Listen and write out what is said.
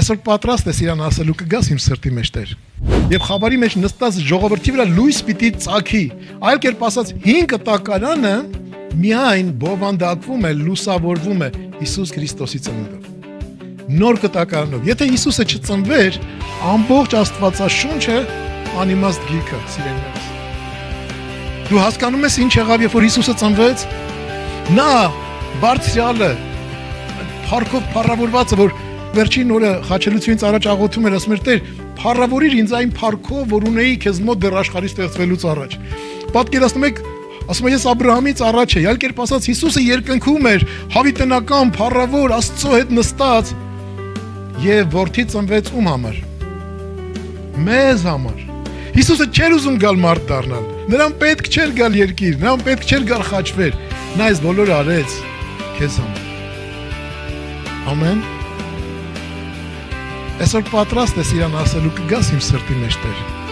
Այսօր պատրաստ ես իրան ասելու կգաս իմ սրտի մեջ Տեր։ Եվ խաբարի մեջ նստած ժողովրդի վրա լույս պիտի ծագի։ Այլ կերպ ասած 5 տակարանը միայն բովանդակվում է, լուսավորվում է Հիսուս Քրիստոսի ծնունդով։ Նոր կտակարանով։ Եթե Հիսուսը չծնվեր, ամբողջ Աստվածաշունչը անիմաստ գիրք է, սիրելիներս։ Դու հասկանում ես ինչ եղավ, երբ որ Հիսուսը ծնվեց։ Նա բարձրյալը, փառքով փառավորվածը, որ վերջին օրը խաչելությունից առաջ աղոթում էր, ասում էր Տեր, փառավորիր ինձ այն փառքով, որ ունեի քեզ մոտ դեռ աշխարհի ստեղծվելուց առաջ։ Պատկերացնում եք, ասում եմ ես Աբրահամից առաջ է, այլ կերպ ասած Հիսուսը երկնքում էր, հավիտենական, փառավոր, Աստծո հետ նստած, եւ որդի ծնվեց ում համար։ Մեզ համար։ Հիսուսը չէր ուզում գալ մարդ դառնալ։ Նրան պետք չէր գալ երկիր, նրան պետք չէր գալ խաչվեր։ Նա այս բոլորը արեց քեզ համար։ Ամեն։ Այսօր պատրաստ ես իրան ասելու կգաս իմ սրտի մեջ Տեր։